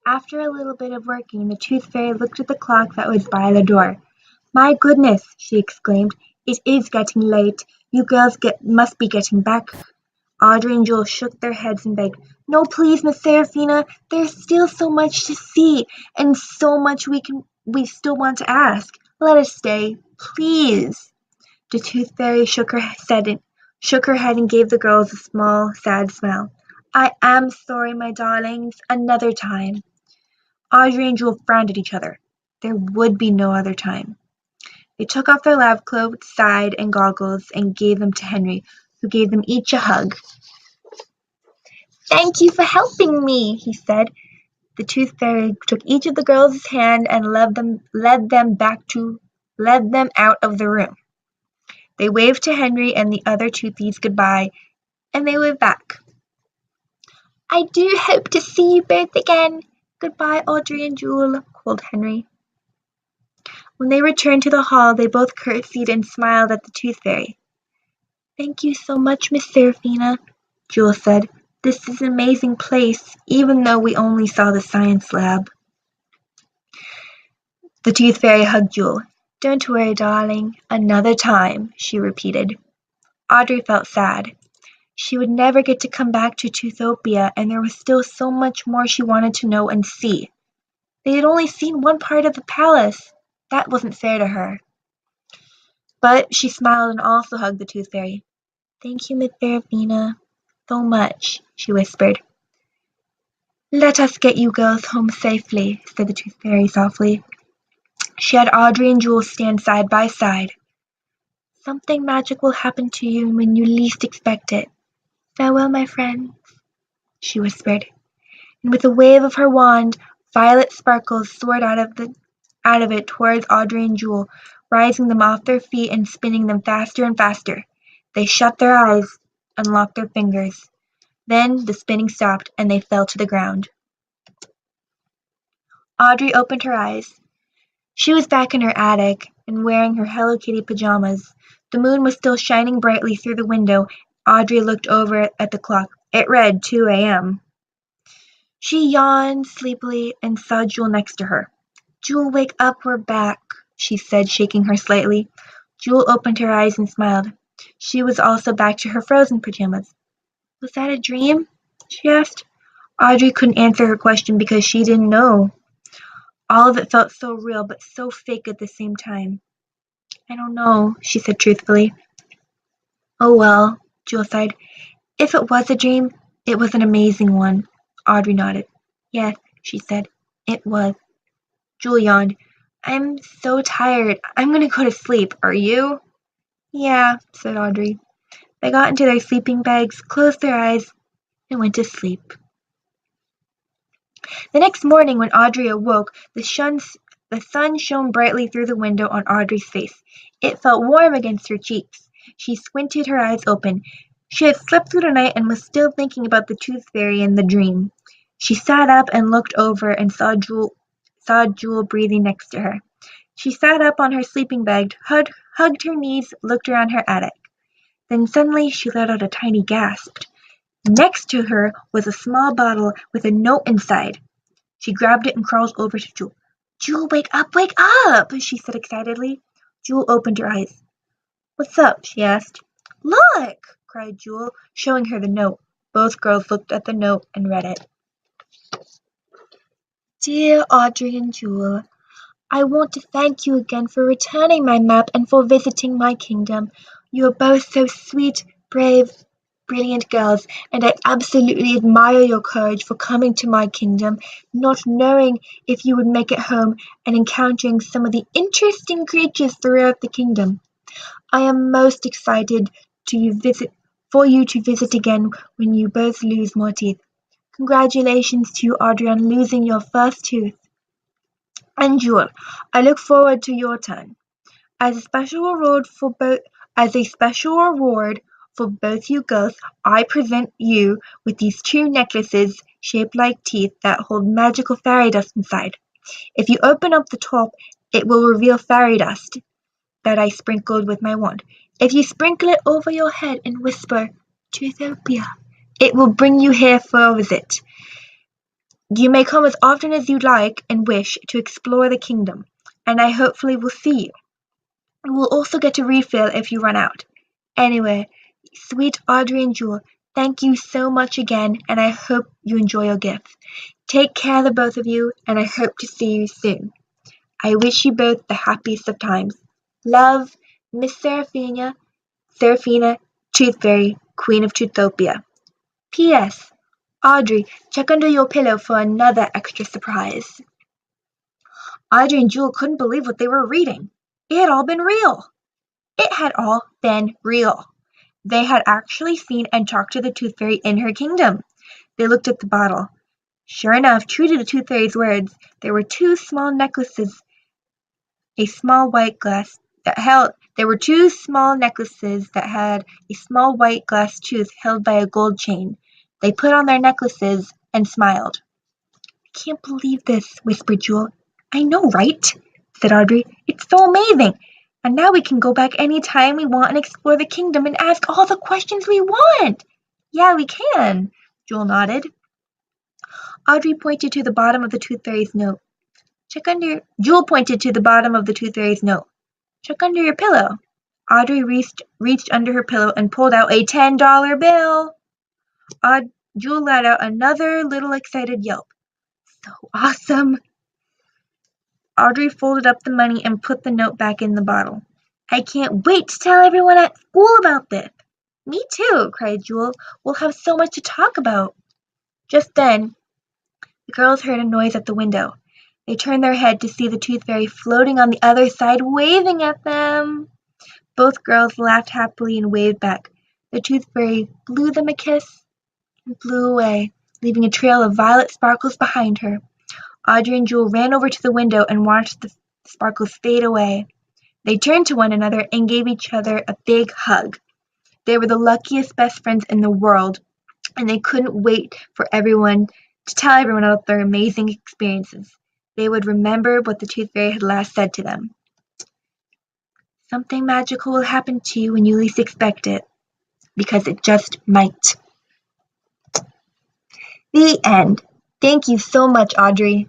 After a little bit of working, the Tooth Fairy looked at the clock that was by the door. "My goodness!" she exclaimed. "It is getting late. You girls must be getting back." Audrey and Jewel shook their heads and begged, "No, please, Miss Seraphina. There's still so much to see, and so much we still want to ask. Let us stay, please." The Tooth Fairy shook her head and gave the girls a small, sad smile. "I am sorry, my darlings. Another time." Audrey and Jewel frowned at each other. There would be no other time. They took off their lab coats, sighed, and goggles, and gave them to Henry, who gave them each a hug. "Thank you for helping me," he said. The Tooth Fairy took each of the girls' hand and led them out of the room. They waved to Henry and the other Toothies goodbye, and they waved back. "I do hope to see you both again. Goodbye, Audrey and Jewel," called Henry. When they returned to the hall, they both curtsied and smiled at the Tooth Fairy. "Thank you so much, Miss Seraphina," Jewel said. "This is an amazing place, even though we only saw the science lab." The Tooth Fairy hugged Jewel. "Don't worry, darling. Another time," she repeated. Audrey felt sad. She would never get to come back to Toothopia, and there was still so much more she wanted to know and see. They had only seen one part of the palace. That wasn't fair to her. But she smiled and also hugged the Tooth Fairy. "Thank you, Miss Seraphina, so much," she whispered. "Let us get you girls home safely," said the Tooth Fairy softly. She had Audrey and Jewel stand side by side. "Something magic will happen to you when you least expect it. Farewell, my friends," she whispered. And with a wave of her wand, violet sparkles soared out of it towards Audrey and Jewel, rising them off their feet and spinning them faster and faster. They shut their eyes and locked their fingers. Then the spinning stopped, and they fell to the ground. Audrey opened her eyes. She was back in her attic and wearing her Hello Kitty pajamas. The moon was still shining brightly through the window. Audrey looked over at the clock. It read 2 a.m. She yawned sleepily and saw Jewel next to her. "Jewel, wake up, we're back," she said, shaking her slightly. Jewel opened her eyes and smiled. She was also back to her frozen pajamas. "Was that a dream?" she asked. Audrey couldn't answer her question because she didn't know. All of it felt so real but so fake at the same time. "I don't know," she said truthfully. "Oh well," Jewel sighed. "If it was a dream, it was an amazing one." Audrey nodded. "Yes," she said, "it was." Jewel yawned. "I'm so tired. I'm going to go to sleep. Are you?" "Yeah," said Audrey. They got into their sleeping bags, closed their eyes, and went to sleep. The next morning when Audrey awoke, the sun shone brightly through the window on Audrey's face. It felt warm against her cheeks. She squinted, her eyes open. She had slept through the night and was still thinking about the Tooth Fairy and the dream. She sat up and looked over and saw Jewel breathing next to her. She sat up on her sleeping bag, hugged her knees, looked around her attic. Then suddenly she let out a tiny gasp. Next to her was a small bottle with a note inside. She grabbed it and crawled over to Jewel. "Jewel, wake up, she said excitedly. Jewel opened her eyes. "What's up?" she asked. "Look!" cried Jewel, showing her the note. Both girls looked at the note and read it. "Dear Audrey and Jewel, I want to thank you again for returning my map and for visiting my kingdom. You are both so sweet, brave, brilliant girls, and I absolutely admire your courage for coming to my kingdom, not knowing if you would make it home, and encountering some of the interesting creatures throughout the kingdom. I am most excited for you to visit again when you both lose more teeth. Congratulations to you, Audrey, on losing your first tooth. And Jewel, I look forward to your turn. As a special reward for both you girls, I present you with these 2 necklaces shaped like teeth that hold magical fairy dust inside. If you open up the top, it will reveal fairy dust that I sprinkled with my wand. If you sprinkle it over your head and whisper, 'Toothopia,' it will bring you here for a visit. You may come as often as you'd like and wish to explore the kingdom, and I hopefully will see you. We'll also get to refill if you run out. Anyway, sweet Audrey and Jewel, thank you so much again, and I hope you enjoy your gifts. Take care of the both of you, and I hope to see you soon. I wish you both the happiest of times. Love, Miss Seraphina, Tooth Fairy, Queen of Toothopia. P.S. Audrey, check under your pillow for another extra surprise. Audrey and Jewel couldn't believe what they were reading. It had all been real. It had all been real. They had actually seen and talked to the Tooth Fairy in her kingdom. They looked at the bottle. Sure enough, true to the Tooth Fairy's words, there were two small necklaces, there were two small necklaces that had a small white glass tooth held by a gold chain. They put on their necklaces and smiled. I can't believe this, whispered Jewel. I know, right? Said Audrey. It's so amazing. And now we can go back any time we want and explore the kingdom and ask all the questions we want. Yeah, we can, Jewel nodded. Audrey pointed to the bottom of the Tooth Fairy's note. Jewel pointed to the bottom of the Tooth Fairy's note. Check under your pillow. Audrey reached under her pillow and pulled out a $10 bill. Jewel let out another little excited yelp. So awesome. Audrey folded up the money and put the note back in the bottle. I can't wait to tell everyone at school about this. Me too, cried Jewel. We'll have so much to talk about. Just then, the girls heard a noise at the window. They turned their head to see the Tooth Fairy floating on the other side, waving at them. Both girls laughed happily and waved back. The Tooth Fairy blew them a kiss and flew away, leaving a trail of violet sparkles behind her. Audrey and Jewel ran over to the window and watched the sparkles fade away. They turned to one another and gave each other a big hug. They were the luckiest best friends in the world, and they couldn't wait for everyone to tell everyone about their amazing experiences. They would remember what the Tooth Fairy had last said to them. Something magical will happen to you when you least expect it, because it just might. The end. Thank you so much, Audrey.